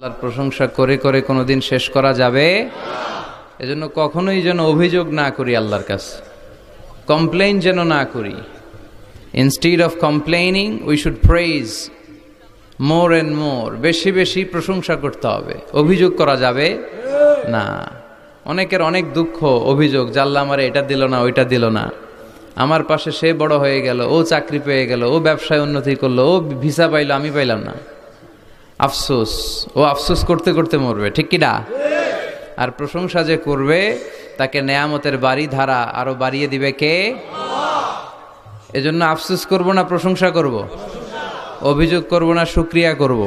তার প্রশংসা করে করে কোনোদিন শেষ করা যাবে না। এজন্য কখনোই যেন অভিযোগ না করি আল্লাহর কাছে, কমপ্লেইন যেন না করি। Instead of complaining we should praise more and more. বেশি বেশি প্রশংসা করতে হবে, অভিযোগ করা যাবে না। অনেকের অনেক দুঃখ, অভিযোগ, জাল্লা আমারে এটা দিল না, ওইটা দিল না, আমার পাশে সে বড় হয়ে গেল, ও চাকরি পেয়ে গেল, ও ব্যবসায় উন্নতি করলো, ও ভিসা পাইলো, আমি পাইলাম না। আফসোস, ও আফসোস করতে করতে মরবে, ঠিক কি না? আর প্রশংসা যে করবে তাকে নেয়ামতের বাড়ি ধারা আরো বাড়িয়ে দিবে কে? এজন্য আফসোস করব না প্রশংসা করব, অভিযোগ করব না শুকরিয়া করব।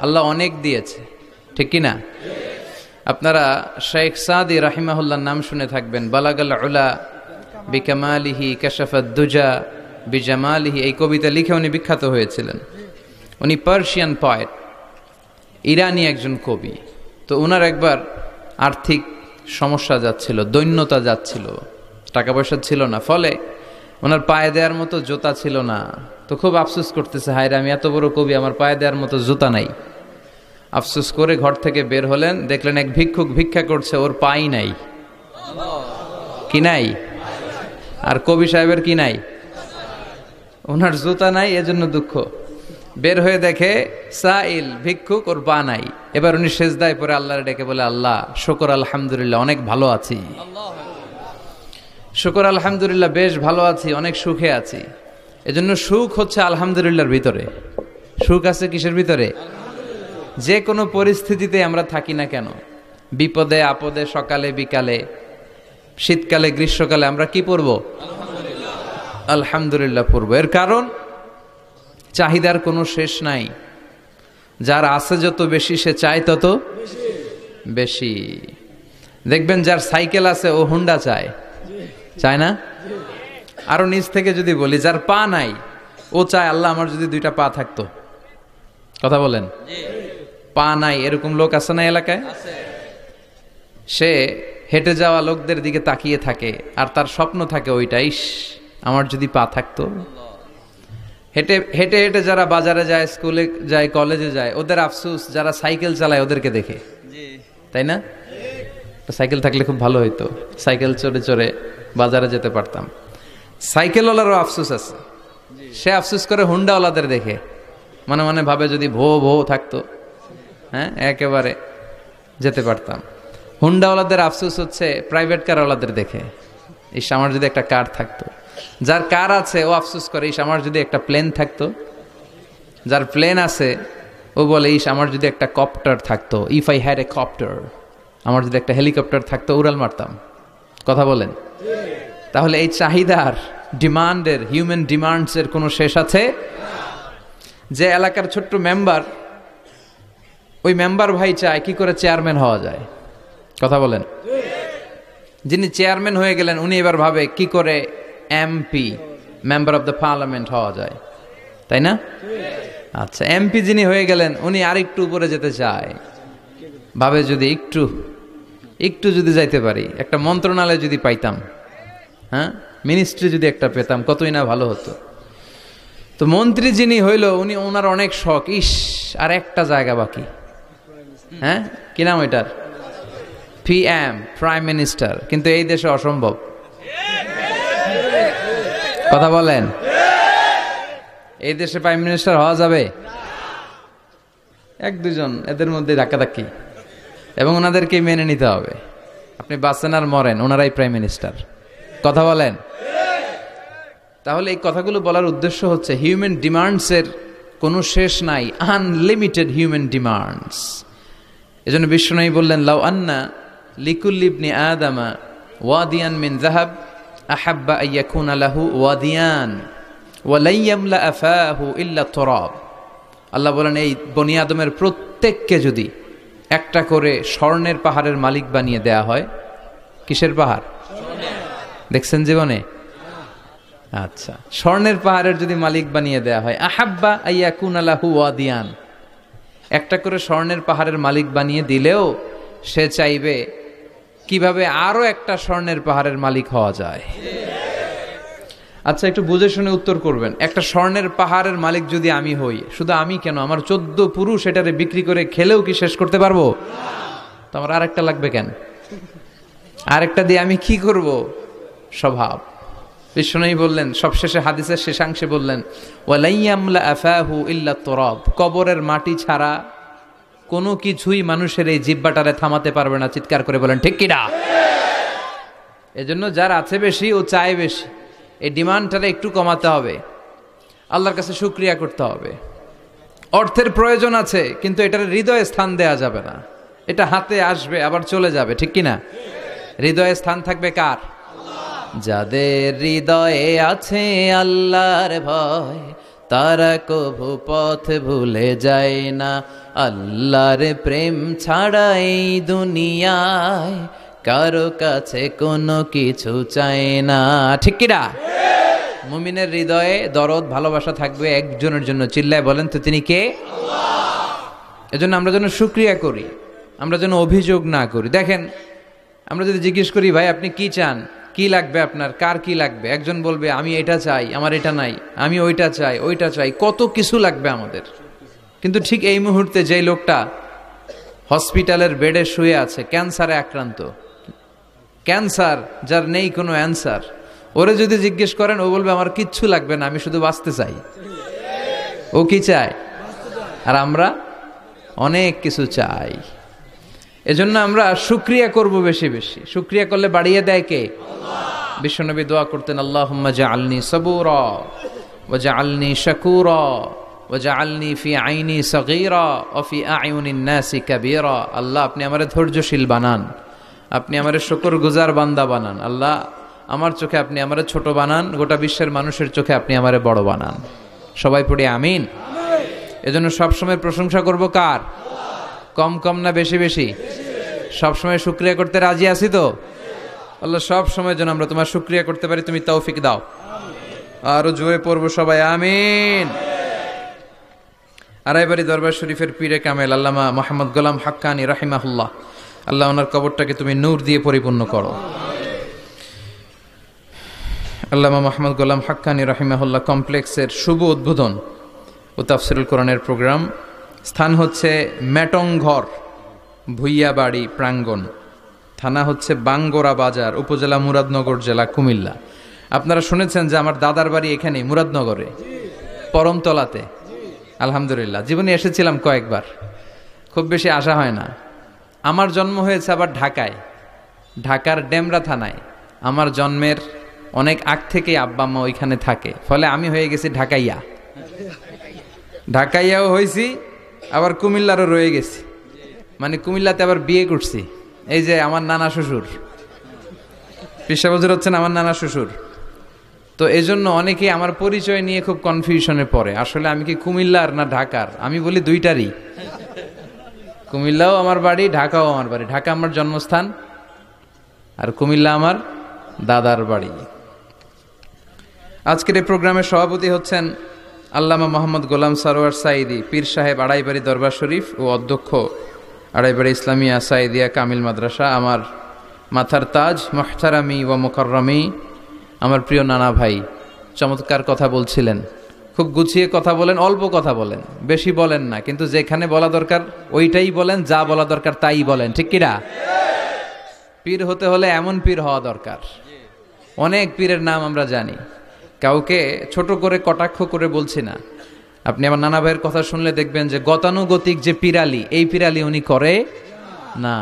আল্লাহ অনেক দিয়েছে, ঠিক কি না? আপনারা শেখ সাদি রাহিমাহুল্লাহর নাম শুনে থাকবেন। বালাগাল উলা বিকামালিহি কাশাফাদ দুজা বিজামালিহি, এই কবিতা লিখে উনি বিখ্যাত হয়েছিলেন। উনি পার্সিয়ান পয়েট, ইরানি একজন কবি। তো ওনার একবার আর্থিক সমস্যা যাচ্ছিল, দৈন্যতা যাচ্ছিল, টাকা পয়সা ছিল না, ফলে ওনার পায়ে দেওয়ার মতো জুতা ছিল না। তো খুব আফসোস করতেছে, হায় রে, আমি এত বড় কবি, আমার পায়ে দেওয়ার মতো জুতা নাই। আফসোস করে ঘর থেকে বের হলেন, দেখলেন এক ভিক্ষুক ভিক্ষা করছে, ওর পাই নাই। কি নাই? আর কবি সাহেবের কি নাই? ওনার জুতা নাই, এজন্য দুঃখ। বের হয়ে দেখে সাইল ভিক্ষুক, ওর পা নাই। এবার উনি সেজদায় পরে আল্লাহর ডেকে বলে, আল্লাহ শুকর আলহামদুলিল্লাহ, অনেক ভালো আছি। শুকর আলহামদুলিল্লাহ, বেশ ভালো আছি, অনেক সুখে আছি। এজন্য সুখ হচ্ছে আলহামদুলিল্লাহর ভিতরে। সুখ আছে কিসের ভিতরে? যে কোনো পরিস্থিতিতে আমরা থাকি না কেন, বিপদে আপদে, সকালে বিকালে, শীতকালে গ্রীষ্মকালে, আমরা কি পড়ব? আলহামদুলিল্লাহ পড়ব। এর কারণ চাহিদার কোনো শেষ নাই। যার আছে যত বেশি, সে চায় তত বেশি। দেখবেন যার সাইকেল আছে ও হুন্ডা চায়, চায় না? আরো নিচ থেকে যদি বলি, যার পা নাই ও চায়, আল্লাহ আমার যদি দুইটা পা থাকতো। কথা বলেন? পা নাই এরকম লোক আছে না এলাকায়? সে হেঁটে যাওয়া লোকদের দিকে তাকিয়ে থাকে, আর তার স্বপ্ন থাকে ওইটা, ইস আমার যদি পা থাকতো। হেঁটে হেঁটে হেঁটে যারা বাজারে যায়, স্কুলে যায়, কলেজে যায়, ওদের আফসোস যারা সাইকেল চালায় ওদেরকে দেখে, তাই না? সাইকেল থাকলে খুব ভালো হইতো, সাইকেল চড়ে চড়ে বাজারে যেতে পারতাম। সাইকেলওয়ালারও আফসোস আছে, সে আফসোস করে হুন্ডাওয়ালাদের দেখে, মনে মনে ভাবে যদি ভো ভো থাকতো, হ্যাঁ একেবারে যেতে পারতাম। হুন্ডাওয়ালাদের আফসোস হচ্ছে প্রাইভেট কারওয়ালাদের দেখে, ইস আমার যদি একটা কার থাকতো। যার কার আছে ও আফসোস করে, ইস আমার যদি একটা প্লেন থাকতো। যার প্লেন আছে ও বলে, ইস আমার যদি একটা কপ্টার থাকতো, if I had a copter, আমার যদি একটা হেলিকপ্টার থাকতো, উড়াল মারতাম। কথা বলেন? তাহলে এই চাহিদার, ডিমান্ডের, হিউম্যান ডিমান্ডসের কোনো শেষ আছে? যে এলাকার ছোট্ট মেম্বার, ওই মেম্বার ভাই চায় কি করে চেয়ারম্যান হওয়া যায়। কথা বলেন? যিনি চেয়ারম্যান হয়ে গেলেন উনি এবার ভাবে কি করে MP, member of the parliament হওয়া যায়, তাই না? আচ্ছা, এমপি যিনি হয়ে গেলেন উনি আরেকটু উপরে যেতে চায়, ভাবে যদি একটু একটু যদি যাইতে পারি, একটা মন্ত্রণালয় যদি পাইতাম, হ্যাঁ মিনিস্ট্রি যদি একটা পেতাম, কতই না ভালো হতো। তো মন্ত্রী যিনি হইল উনি, ওনার অনেক শখ, ইস আর একটা জায়গা বাকি, হ্যাঁ কি নাম ওইটার? PM, prime minister. কিন্তু এই দেশে অসম্ভব। কথা বলেন? এই দেশে প্রাইম মিনিস্টার হওয়া যাবে? এক দুজন এদের মধ্যে ধাক্কাধাক্কি, এবং ওনাদেরকে মেনে নিতে হবে। আপনি বাঁচেন আর মরেন, ওনারাই প্রাইম মিনিস্টার। কথা বলেন? তাহলে এই কথাগুলো বলার উদ্দেশ্য হচ্ছে হিউম্যান ডিমান্ডসের কোনো শেষ নাই, আনলিমিটেড হিউম্যান ডিমান্ডস। এজন্য বিশ্বনবী বললেন, লাউ আন্না লিকুল্লি ইবনি আদামা ওয়াদিয়ান মিন যাহাব আহাব্বা আইয়াকুনা লাহু ওয়াদিয়ান ওয়া লা ইয়ামলা আফাহু ইল্লা তুরাব। আল্লাহ বলেন, এই বনি আদমের প্রত্যেককে যদি একটা করে স্বর্ণের পাহাড়ের মালিক বানিয়ে দেয়া হয়। কিসের পাহাড় দেখছেন জীবনে? আচ্ছা, স্বর্ণের পাহাড়ের যদি মালিক বানিয়ে দেয়া হয়, আহাব্বা আইয়াকুনা লাহু ওয়াদিয়ান, একটা করে স্বর্ণের পাহাড়ের মালিক বানিয়ে দিলেও সে চাইবে কিভাবে আরো একটা স্বর্ণের পাহাড়ের মালিক হওয়া যায়। আচ্ছা, একটু বুঝে শুনে উত্তর করবেন। একটা স্বর্ণের পাহাড়ের মালিক যদি আমি হই, শুধু আমি কেন, আমার 14 পুরুষ এটারে বিক্রি করে খেলেও কি শেষ করতে পারবো? তো আমার আরেকটা লাগবে কেন? আরেকটা দিয়ে আমি কি করব? স্বভাব। বিশ্বনবী বললেন, সবশেষে হাদিসের শেষাংশে বললেন, ওয়ালাইয়ামলা আফাহু ইল্লা তুরাব, কবরের মাটি ছাড়া কোনো কিছুই মানুষের এই জিহ্বাটারে থামাতে পারবে না। চিৎকার করে বলেন ঠিক কিনা? এজন্য যার আছে বেশি ও চায় বেশি, এই ডিমান্ডটারে একটু কমাতে হবে, আল্লাহর কাছে শুকরিয়া করতে হবে। অর্থের প্রয়োজন আছে, কিন্তু এটার হৃদয়ে স্থান দেয়া যাবে না। এটা হাতে আসবে আবার চলে যাবে, ঠিক কিনা? হৃদয়ে স্থান থাকবে কার? যাদের হৃদয়ে আছে আল্লাহর ভয়, তারা কভু পথ ভুলে যায় না। আল্লাহর প্রেম ছাড়া এই দুনিয়ায় কারো কাছে কোনো কিছু চায় না, ঠিক কিনা? মুমিনের হৃদয়ে দরদ ভালোবাসা থাকবে একজনের জন্য। চিল্লায় বলেন তো তিনি কে? এজন্য আমরা যেন শুকরিয়া করি, আমরা যেন অভিযোগ না করি। দেখেন, আমরা যদি জিজ্ঞেস করি, ভাই আপনি কি চান, কি লাগবে আপনার, কার কি লাগবে, একজন বলবে আমি এটা চাই, আমার এটা নাই, আমি ওইটা চাই, ওইটা চাই, কত কিছু লাগবে আমাদের। কিন্তু ঠিক এই মুহূর্তে যে লোকটা হসপিটালের বেডে শুয়ে আছে, ক্যান্সারে আক্রান্ত, ক্যান্সার যার নেই কোনো অ্যান্সার, ওরে যদি জিজ্ঞেস করেন, ও বলবে আমার কিচ্ছু লাগবে না, আমি শুধু বাঁচতে চাই। ও কি চায়? আর আমরা অনেক কিছু চাই। এজন্য আমরা শুকরিয়া করব বেশি বেশি। শুকরিয়া করলে বাড়িয়ে দেয় কে? বিশ্বনবী দোয়া করতেন, আল্লাহুম্মা জাআলনি সাবুরা ওয়া জাআলনি শাকুরা ওয়া জাআলনি ফি আইনি সগীরা ওয়া ফি আয়ুনিন নাসি কাবীরা। আল্লাহ আপনি আমারে ধৈর্যশীল বানান, আপনি আমারে শুকরগুজার বান্দা বানান। আল্লাহ আমার চোখে আপনি আমারে ছোট বানান, গোটা বিশ্বের মানুষের চোখে আপনি আমারে বড় বানান। সবাই পড়ি আমিন। এজন্য সবসময় প্রশংসা করব কার? কম কম না বেশি বেশি? সবসময় শুকরিয়া করতে রাজি আছি তো? আল্লাহ সব সময় যেন আমরা তোমার শুকরিয়া করতে পারি, তুমি তৌফিক দাও। আরো জোরে পড়বো সবাই আমিন। আড়াইবাড়ি দরবার শরীফের পীরে কামেল আল্লামা মোহাম্মদ গোলাম হাক্কানি রাহিমাহুল্লাহ, আল্লাহ ওনার কবরটাকে তুমি নূর দিয়ে পরিপূর্ণ করো। আল্লামা মোহাম্মদ গোলাম হাক্কানি রাহিমাহুল্লাহ কমপ্লেক্সের শুভ উদ্বোধন ও তাফসিরুল কোরআনের প্রোগ্রাম। স্থান হচ্ছে মেটংঘর ভুইয়াবাড়ি প্রাঙ্গণ, থানা হচ্ছে বাঙ্গোরা বাজার, উপজেলা মুরাদনগর, জেলা কুমিল্লা। আপনারা শুনেছেন যে আমার দাদার বাড়ি এখানে মুরাদনগরে পরমতলাতে। আলহামদুলিল্লাহ, জীবনে এসেছিলাম কয়েকবার, খুব বেশি আসা হয় না। আমার জন্ম হয়েছে আবার ঢাকায়, ঢাকার ডেমরা থানায়। আমার জন্মের অনেক আগ থেকেই আব্বা মা ওইখানে থাকে, ফলে আমি হয়ে গেছি ঢাকাইয়া। ঢাকাইয়াও হয়েছি, আবার কুমিল্লারও রয়ে গেছি, মানে কুমিল্লাতে আবার বিয়ে করছি। এই যে আমার নানা শ্বশুর, পেশা বছর হচ্ছেন আমার নানা শ্বশুর। তো এই জন্য অনেকেই আমার পরিচয় নিয়ে খুব কনফিউশনে পড়ে, আসলে আমি কি কুমিল্লার না ঢাকার। আমি বলি দুইটারই, কুমিল্লাও আমার বাড়ি, ঢাকাও আমার বাড়ি। ঢাকা আমার জন্মস্থান, আর কুমিল্লা আমার দাদার বাড়ি। আজকের এই প্রোগ্রামের সভাপতি হচ্ছেন আল্লামা মোহাম্মদ গোলাম সরোয়ার সাইদি, পীর সাহেব, আড়াইবাড়ি দরবার শরীফ ও অধ্যক্ষ আড়াইবাড়ি ইসলামিয়া সাইদিয়া কামিল মাদ্রাসা। আমার মাথার তাজ, মুহতারামি ওয়া মুকাররামি, আমার প্রিয় নানা ভাই চমৎকার কথা বলছিলেন, খুব গুছিয়ে কথা বলেন, অল্প কথা বলেন, বেশি বলেন না, কিন্তু যেখানে বলা দরকার ওইটাই বলেন, যা বলা দরকার তাই বলেন, ঠিক কিনা? পীর হতে হলে এমন পীর হওয়া দরকার। অনেক পীরের নাম আমরা জানি, কাউকে ছোট করে কটাক্ষ করে বলছি না। আপনি আমার নানা ভাইয়ের কথা শুনলে দেখবেন যে গতানুগতিক যে পিরালি, এই পিরালি উনি করে না।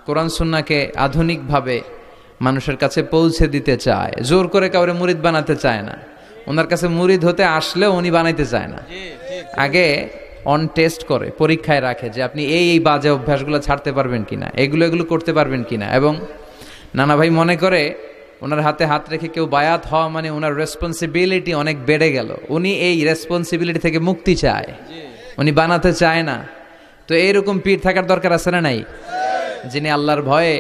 কোরআন সুন্নাহকে আধুনিকভাবে মানুষের কাছে পৌঁছে দিতে চায়, জোর করে কাউরে মুরিদ বানাতে চায় না। ওনার কাছে মুরিদ হতে আসলেও উনি বানাইতে চায় না, আগে অন টেস্ট করে, পরীক্ষায় রাখে যে আপনি এই বাজে অভ্যাসগুলো ছাড়তে পারবেন কিনা, এগুলো করতে পারবেন কিনা। এবং নানা ভাই মনে করে ওনার হাতে হাত রেখে কেউ বায়াত হওয়া মানে ওনার রেসপন্সিবিলিটি অনেক বেড়ে গেল। উনি এই রেসপন্সিবিলিটি থেকে মুক্তি চায়, উনি বানাতে চায় না। তো এইরকম পীর থাকার দরকার আছে না নাই? যিনি আল্লাহর ভয়ে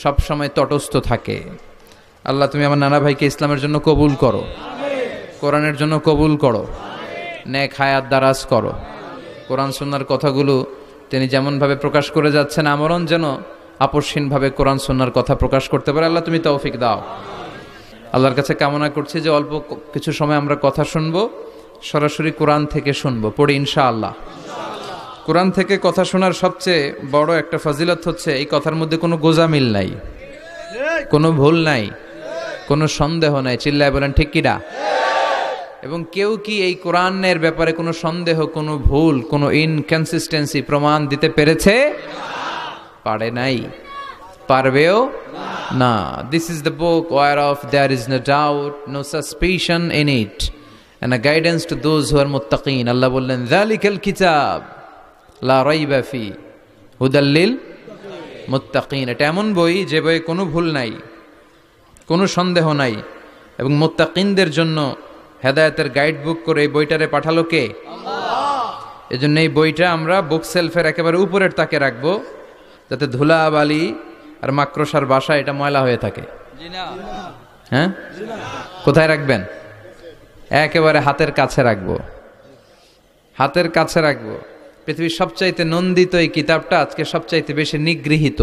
সব সময় তটস্থ থাকে। আল্লাহ তুমি আমার নানা ভাইকে ইসলামের জন্য কবুল করো, কোরআনের জন্য কবুল করো, নেক হায়াত দারাজ করো। কোরআন সুন্নাহর কথাগুলো তিনি যেমনভাবে প্রকাশ করে যাচ্ছেন, আমরণ যেন আপসহীনভাবে কোরআন সুন্নাহর কথা প্রকাশ করতে পারে। আল্লাহ তুমি তৌফিক দাও। আল্লাহর কাছে কামনা করছি যে অল্প কিছু সময় আমরা কথা শুনবো, সরাসরি কোরআন থেকে শুনবো, পড়ি ইনশাআল্লাহ। কোরআন থেকে কথা শোনার সবচেয়ে বড় একটা ফজিলত হচ্ছে এই কথার মধ্যে কোনো গোজামিল নাই, কোনো ভুল নাই, কোনো সন্দেহ নাই। চিল্লায় বলেন ঠিক কিনা? এবং কেউ কি এই কোরআনের ব্যাপারে কোনো সন্দেহ, কোনো ভুল, কোনো ইনকনসিস্টেন্সি প্রমাণ দিতে পেরেছে? পারে নাই, পারবেও না। This is the book whereof there is no doubt, no suspicion in it, and a guidance to those who are muttaqin. আল্লাহ বললেন যালিকাল কিতাব লা রাইবা ফি হুদাল লিল মুত্তাকিন। এটা এমন বই যে বইয়ে কোনো ভুল নাই, কোনো সন্দেহ নাই, এবং মুত্তাকিনদের জন্য হেদায়েতের গাইড বুক করে এই বইটারে পাঠালো কে? আল্লাহ। এজন্য এই বইটা আমরা বুক সেলফের একেবারে উপরের তাকে রাখবো, যাতে ধুলা বালি আর মাকড়সার বাসা এটা ময়লা হয়ে থাকে। হ্যাঁ, কোথায় রাখবেন? একেবারে হাতের কাছে রাখবো, হাতের কাছে রাখবো। পৃথিবীর সবচাইতে নন্দিত এই কিতাবটা আজকে সবচাইতে বেশি নিগৃহীত,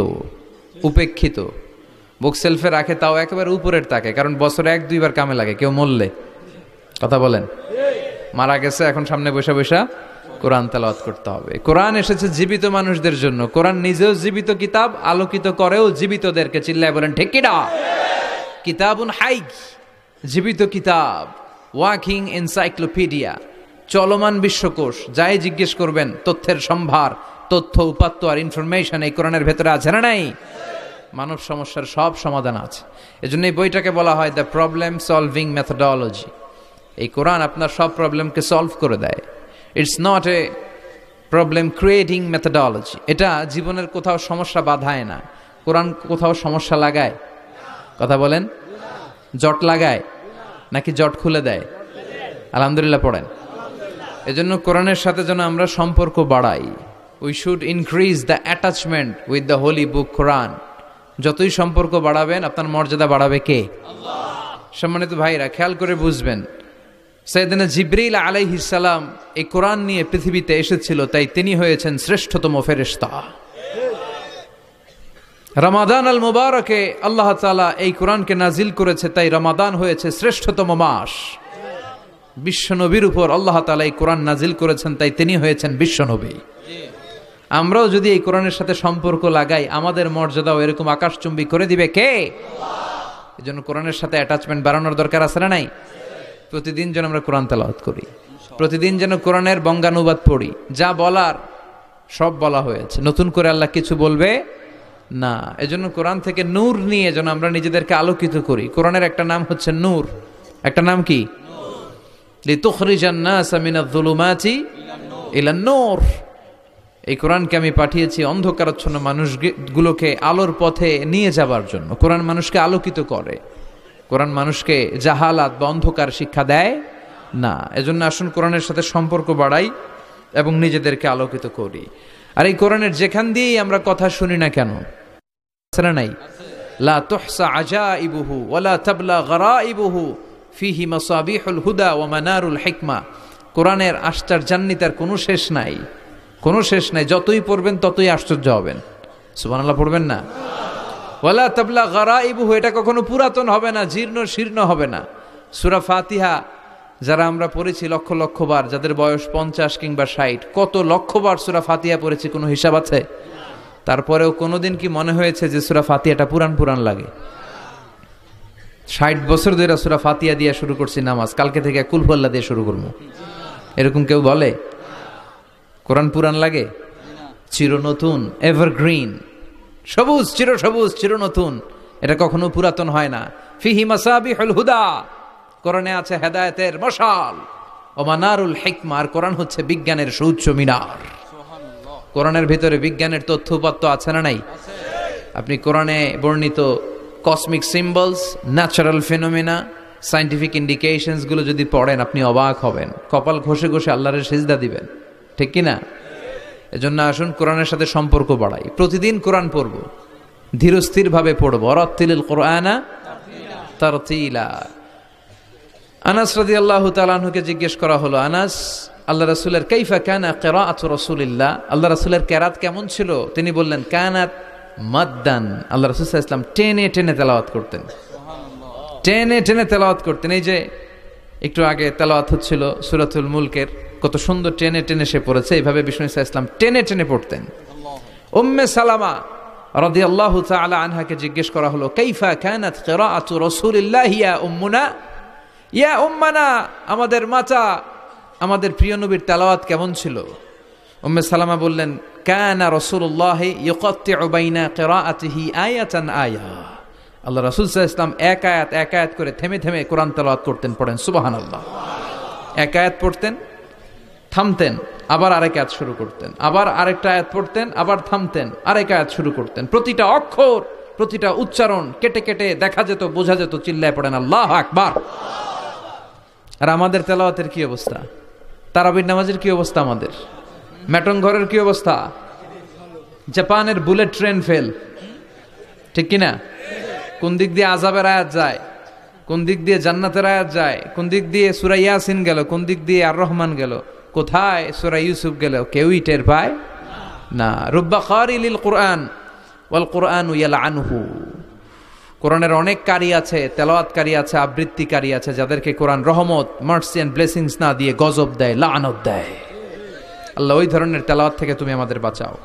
উপেক্ষিত। বুক সেলফে রাখে, তাও একেবারে উপরের তাকে, কারণ বছরে 1-2 বার কামে লাগে। কেউ মরলে, কথা বলেন, মারা গেছে, এখন সামনে বসে বসে কোরআন তেলাওয়াত করতে হবে। কোরআন এসেছে জীবিত মানুষদের জন্য। কোরআন নিজেও জীবিত কিতাব, আলোকিত করেও জীবিতদেরকে। চিল্লায় বলেন ঠিক কিনা? কিতাবুন হাই, জীবিত কিতাব, ওয়াকিং এনসাইক্লোপিডিয়া, চলমান বিশ্বকোষ। যাই জিজ্ঞেস করবেন তথ্যের সম্ভার, তথ্য উপাত্ত আর ইনফরমেশন এই কোরআনের ভেতরে আছে না নাই? মানব সমস্যার সব সমাধান আছে। এজন্য এই বইটাকে বলা হয় দ্য প্রবলেম সলভিং মেথোডোলজি। এই কোরআন আপনার সব প্রবলেমকে সলভ করে দেয়। It's not a problem creating methodology. এটা জীবনের কোথাও সমস্যা বাধায় না। কোরআন কোথাও সমস্যা লাগায়? কথা বলেন, জট লাগায় নাকি জট খুলে দেয়? আলহামদুলিল্লাহ পড়েন। এজন্য কোরআনের সাথে যেন আমরা সম্পর্ক বাড়াই। We should increase the attachment with the holy book Quran. যতই সম্পর্ক বাড়াবেন আপনার মর্যাদা বাড়াবে কে? আল্লাহ। সম্মানিত ভাইরা, খেয়াল করে বুঝবেন, সাইয়েদনা জিবরিল আলাইহিস সালাম এই কোরআন নিয়ে পৃথিবীতে এসেছিল, তাই তিনি হয়েছেন শ্রেষ্ঠতম ফেরেশতা। রমাদান আল মুবারকে আল্লাহ তাআলা এই কোরআনকে নাজিল করেছে, তাই রমাদান হয়েছে শ্রেষ্ঠতম মাস। বিশ্বনবীর উপর আল্লাহ তাআলা এই কোরআন নাজিল করেছেন, তাই তিনি হয়েছেন বিশ্বনবী। আমরাও যদি এই কোরআনের সাথে সম্পর্ক লাগাই, আমাদের মর্যাদাও এরকম আকাশচুম্বী করে দিবে কে? আল্লাহ। এজন্য কোরআনের সাথে অ্যাটাচমেন্ট বাড়ানোর দরকার আছে না নাই? প্রতিদিন যেন আমরা কোরআন তেলাওয়াত করি, প্রতিদিন যেন কোরআনের বঙ্গানুবাদ পড়ি। যা বলার সব বলা হয়েছে, নতুন করে আল্লাহ কিছু বলবে না। এজন্য কোরআন থেকে নূর নিয়ে যেন আমরা নিজেদেরকে আলোকিত করি। কোরআনের একটা নাম হচ্ছে নূর, একটা নাম কি? লিতুখরিজান নাসা মিনাজ যুলুমাতি ইলান নূর। এই কোরআনকে আমি পাঠিয়েছি অন্ধকারাচ্ছন্ন মানুষগুলোকে আলোর পথে নিয়ে যাবার জন্য। কোরআন মানুষকে আলোকিত করে, কোরআন মানুষকে জাহালাত বা অন্ধকার শিক্ষা দেয় না। এজন্য আসুন কোরআনের সাথে সম্পর্ক বাড়াই এবং নিজেদেরকে আলোকিত করি। আর এই কোরআনের যেখান দিয়েই আমরা কথা শুনি না কেন, নাই লা তুহসা আজাইবুহু ওয়ালা তাবলা গরাইবুহু ফিহি মাসাবিহুল হুদা ওয়া মানারুল হিকমা। কোরআনের আশ্চর্যান্বিতার কোনো শেষ নাই, কোনো শেষ নাই। যতই পড়বেন ততই আশ্চর্য হবেন। সুবহানাল্লাহ পড়বেন না? ওয়ালা তাবলা গরাইবুহু, এটা কখনো পুরাতন হবে না, জীর্ণ শীর্ণ হবে না। সূরা ফাতিহা যারা আমরা পড়েছি লক্ষ লক্ষ বার, যাদের বয়স 50 কিংবা 60, কত লক্ষবার সূরা ফাতিহা পড়েছি, কোনো হিসাব আছে? তারপরেও কোনোদিন কি মনে হয়েছে যে সূরা ফাতিহাটা পুরান পুরান লাগে? 60 বছর ধরে সূরা ফাতিহা দিয়ে শুরু করছি নামাজ, কালকে থেকে কুল হুয়াল্লাহ দিয়ে শুরু করবো, এরকম কেউ বলে? কোরআন পুরান লাগে? চির নতুন, এভারগ্রিন, সবুজ, চির সবুজ, চির নতুন। এটা কখনো পুরাতন হয় না। ফিহি মাসাবিহুল হুদা, কোরআনে আছে হেদায়েতের মশাল। ও মানারুল হিকমা, আর কোরআন হচ্ছে বিজ্ঞানের সুউচ্চ মিনার। কোরআনের ভিতরে বিজ্ঞানের তথ্য উপাত্ত আছে না নাই? আপনি কোরআনে বর্ণিত cosmic symbols, natural ফিনোমেনা, scientific indications গুলো যদি পড়েন আপনি অবাক হবেন, কপাল ঘষে ঘষে আল্লাহর সিজদা দিবেন, ঠিক কি না? এজন্য আসুন কোরআনের সাথে সম্পর্ক বাড়াই। প্রতিদিন কোরআন পড়ব, ধীরস্থির ভাবে পড়ব। ওয়ারাত্তিলিল কুরআনা তারতিলা। আনাস রাদিয়াল্লাহু তাআলা আনহুকে জিজ্ঞেস করা হলো, আনাস, আল্লাহ রাসূলের কাইফা কানা কিরাআতু রাসূলিল্লাহ, আল্লাহ রাসূলের কিরাত কেমন ছিল? তিনি বললেন কানাত মাদ্দান, আল্লাহ রাসূল সাল্লাল্লাহু আলাইহি ওয়াসাল্লাম টেনে টেনে তেলাওয়াত করতেন। টেনে টেনে তেলাওয়াত করতেন। এই যে একটু আগে তেলাওয়াত হচ্ছিল সূরাতুল মুলকের, কত সুন্দর টেনে টেনে সে পড়েছে। এইভাবে বিষ্ণু ইসা ইসলাম টেনে টেনে পড়তেন। উম্মে সালামা রাদিয়াল্লাহু তাআলা আনহাকে জিজ্ঞেস করা হলো, কাইফা কানাত কিরাআতু রাসূলিল্লাহ ইয়া উম্মুনা, ইয়া উম্মানা, আমাদের মাতা, আমাদের প্রিয় নবীর তেলাওয়াত কেমন ছিল? উম্মে সালামা বললেন, কানা রাসূলুল্লাহ ইউকাত্তিউ বাইনা কিরাআতিহি আয়াতান আয়া, আল্লাহ রাসূল সাল্লাল্লাহু আলাইহি ওয়াসাল্লাম এক আয়াত করে থেমে থেমে কোরআন তেলাওয়াত করতেন। পড়েন সুবহানাল্লাহ। এক আয়াত পড়তেন, থামতেন, আবার আরেক আয়াত শুরু করতেন, আবার আরেকটা আয়াত পড়তেন, আবার থামতেন, আরেক আয়াত শুরু করতেন। প্রতিটা অক্ষর, প্রতিটা উচ্চারণ কেটে কেটে দেখা যেত, বোঝা যেত। চিল্লায় পড়েন আল্লাহু আকবার। আর আমাদের তেলাওয়াতের কি অবস্থা? তারাবির নামাজের কি অবস্থা? আমাদের ম্যাটন ঘরের কি অবস্থা? জাপানের বুলেট ট্রেন ফেল, ঠিক কিনা? কোন দিক দিয়ে আযাবের আয়াত যায়, কোন দিক দিয়ে জান্নাতের আয়াত যায়, কোন দিক দিয়ে সূরা ইয়াসিন গেল, কোন দিক দিয়ে আর রহমান গেল, কোথায় সূরা ইউসুফ গেল, কেউই টের পায় না। রুব্বা কারি লিল কুরআন ওয়াল কুরআনু ইয়ালআনহু, কোরআনের অনেক কারি আছে, তেলাওয়াতকারী আছে, আবৃত্তিকারী আছে, যাদেরকে কোরআন রহমত, মার্সি এন্ড ব্লেসিংস না দিয়ে গজব দেয়, লাআনত দেয়। আল্লাহ ওই ধরনের তেলাওয়াত থেকে তুমি আমাদের বাঁচাও।